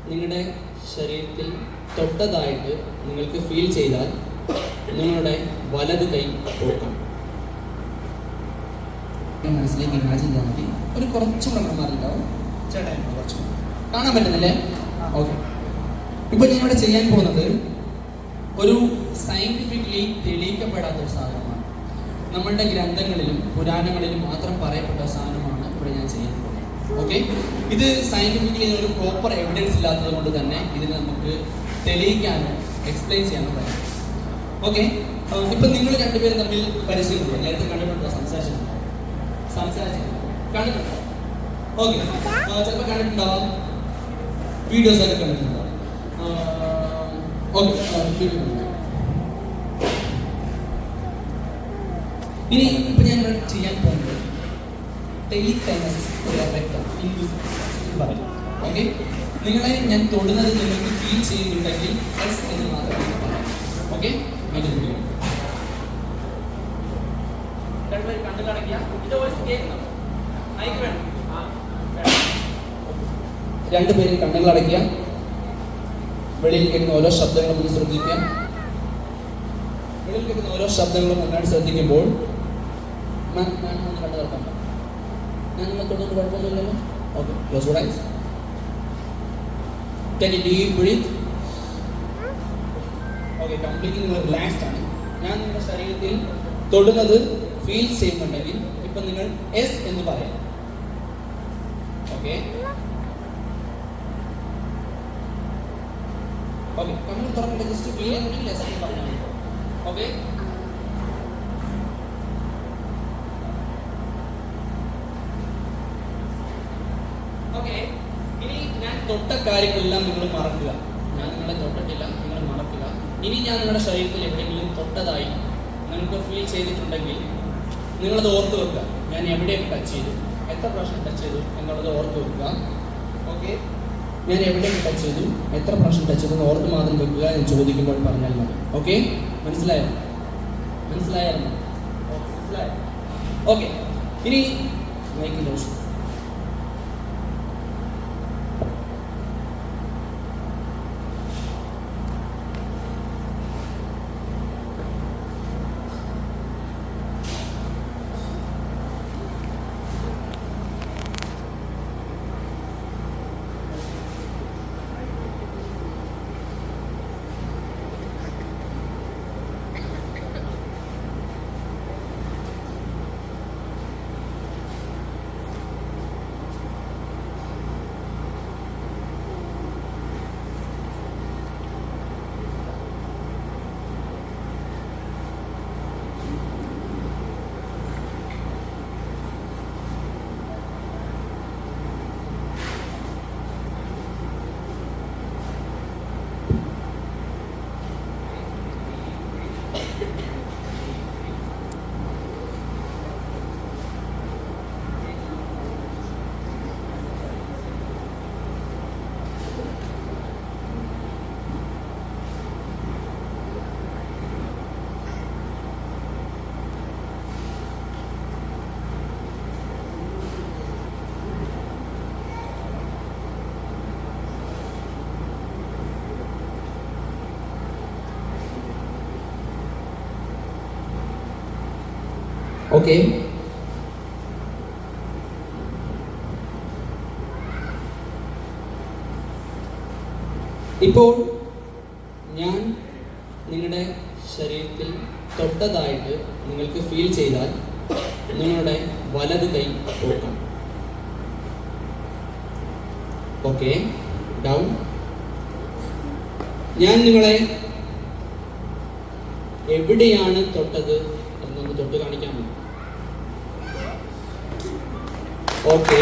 നിങ്ങളുടെ ശരീരത്തിൽ തൊട്ടതായിട്ട് നിങ്ങൾക്ക് ഫീൽ ചെയ്താൽ നിങ്ങളുടെ വലത് കൈ പോക്കാം. മനസ്സിലേക്ക് ഇമാജിൻ ചെയ്യാൻ മതി. ഒരു കുറച്ചും മാറിണ്ടാവും. ചേട്ടാ കുറച്ചും കാണാൻ പറ്റുന്നില്ലേ? ഓക്കെ. ഇപ്പൊ ഞാൻ ഇവിടെ ചെയ്യാൻ പോകുന്നത് ഒരു സയന്റിഫിക്കലി തെളിയിക്കപ്പെടാത്ത ഒരു സാധനമാണ്. നമ്മളുടെ ഗ്രന്ഥങ്ങളിലും പുരാണങ്ങളിലും മാത്രം പറയപ്പെട്ട സാധനമാണ് ഇവിടെ ഞാൻ ചെയ്യാൻ പോകുന്നത്. ഓക്കെ. ഇത് സയന്റിഫിക്കലി ഒരു പ്രോപ്പർ എവിഡൻസ് ഇല്ലാത്തത് കൊണ്ട് തന്നെ ഇതിന് നമുക്ക് തെളിയിക്കാനും എക്സ്പ്ലെയിൻ ചെയ്യാനും പറ്റും. ഓക്കെ. ഇപ്പൊ നിങ്ങൾ രണ്ടുപേരും തമ്മിൽ പരിചയമുണ്ടോ? നേരത്തെ കണ്ടിട്ടുണ്ടോ? സംസാരിച്ചിട്ടുണ്ടോ? കണ്ടിട്ടുണ്ടോ? ഓക്കെ. ചിലപ്പോൾ കണ്ടിട്ടുണ്ടാവാം, വീഡിയോസ് ഒക്കെ കണ്ടിട്ടുണ്ടാവും. ഓക്കെ. ഇനി ഇപ്പൊ ഞാൻ ചെയ്യാൻ പോകുന്നത് ടെലികൈനസിസ് പറയും. ഓക്കെ. നിങ്ങളെ ഞാൻ തൊടുന്നത് നിങ്ങൾക്ക് ഫീൽ ചെയ്യുന്നുണ്ടെങ്കിൽ എസ് എന്ന് മാത്രമാണ് പറയാം. ഓക്കെ. രണ്ടുപേരും കണ്ണുകൾ അടയ്ക്കുക. വെളിയിൽ കേൾക്കുന്ന ഓരോ ശബ്ദങ്ങളും ഒന്ന് ശ്രദ്ധിക്കുക. വെളിയിൽ കേൾക്കുന്ന ഓരോ ശബ്ദങ്ങളും നന്നായിട്ട് ശ്രദ്ധിക്കുമ്പോൾ കണ്ണു തുറക്കാൻ പറ്റും. ഞാൻ നിങ്ങൾക്കൊന്നും കുഴപ്പമൊന്നുമില്ലല്ലോ. Okay. Close your eyes. Take a deep breath. Okay. Completely നിങ്ങൾ റിലാക്സ്ഡ് ആണ്. ഞാൻ നിങ്ങളുടെ ശരീരത്തിൽ തൊടുന്നത് ഫീൽ ചെയ്യുന്നുണ്ടെങ്കിൽ ഇപ്പൊ നിങ്ങൾ എസ് എന്ന് പറയാം. ഓക്കെ. ഓക്കെ. കണ്ണുകൾ തുറന്നിട്ട് ജസ്റ്റ് ഫീൽ ചെയ്യുന്നുണ്ടെങ്കിൽ എസ് എന്ന് പറഞ്ഞാൽ. ഓക്കെ. ഓക്കെ. ഇനി ഞാൻ തൊട്ട കാര്യങ്ങളെല്ലാം നിങ്ങൾ മറക്കുക. ഞാൻ നിങ്ങളെ തൊട്ടിട്ടില്ല, നിങ്ങൾ മറക്കുക. ഇനി ഞാൻ നിങ്ങളുടെ ശരീരത്തിൽ എവിടെയെങ്കിലും തൊട്ടതായി നിങ്ങൾക്ക് ഫീൽ ചെയ്തിട്ടുണ്ടെങ്കിൽ നിങ്ങളത് ഓർത്ത് വെക്കുക. ഞാൻ എവിടെയൊക്കെ ടച്ച് ചെയ്തു, എത്ര പ്രാവശ്യം ടച്ച് ചെയ്തു എന്നുള്ളത് ഓർത്ത് വെക്കുക. ഓക്കെ. ഞാൻ എവിടെയൊക്കെ ടച്ച് ചെയ്തു, എത്ര പ്രാവശ്യം ടച്ച് ചെയ്തു എന്ന് ഓർത്ത് മാത്രം വെക്കുക. ഞാൻ ചോദിക്കുമ്പോൾ പറഞ്ഞാൽ മതി. ഓക്കെ. മനസ്സിലായോ? ഓക്കെ. ഇനി മൈക്കിൽ ദോഷം. ഓക്കെ. ഇപ്പോൾ ഞാൻ നിങ്ങളുടെ ശരീരത്തിൽ തൊട്ടതായിട്ട് നിങ്ങൾക്ക് ഫീൽ ചെയ്താൽ നിങ്ങളുടെ വലത് കൈ പോക്കാം. ഓക്കെ. ഡൗൺ. ഞാൻ നിങ്ങളെ എവിടെയാണ് തൊട്ടത് എന്നൊന്ന് തൊട്ട് കാണിക്കാമോ? ഓക്കെ.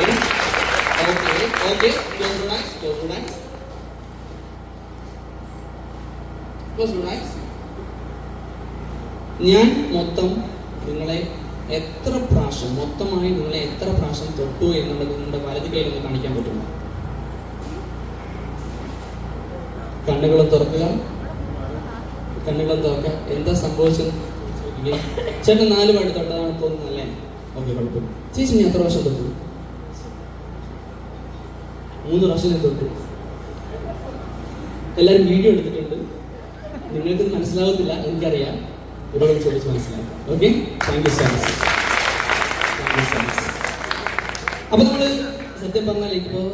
ഞാൻ നിങ്ങളെ എത്ര പ്രാവശ്യം തൊട്ടു എന്നുള്ളത് നിങ്ങളുടെ വലത് കൈയിൽ ഒന്ന് കാണിക്കാൻ പറ്റുമോ? കണ്ണുകളും തുറക്കുക. എന്താ സംഭവിച്ചത്? ചേട്ടൻ 4 പാട്ട് തൊട്ടതാണ് തോന്നുന്നല്ലേ? ഓക്കെ, കുഴപ്പമില്ല. ചേച്ചി ഞാൻ എത്ര പ്രാവശ്യം തൊട്ടു? 3 പ്രാവശ്യം ഞാൻ തൊട്ടു. എല്ലാവരും വീഡിയോ എടുത്തിട്ടുണ്ട്. നിങ്ങൾക്ക് മനസ്സിലാവത്തില്ല, എനിക്കറിയാം. ഇവരോട് ചോദിച്ച് മനസ്സിലാക്കാം. Okay, thank you so much. അപ്പൊ നമ്മള് സത്യം പറഞ്ഞാൽ ഇപ്പോൾ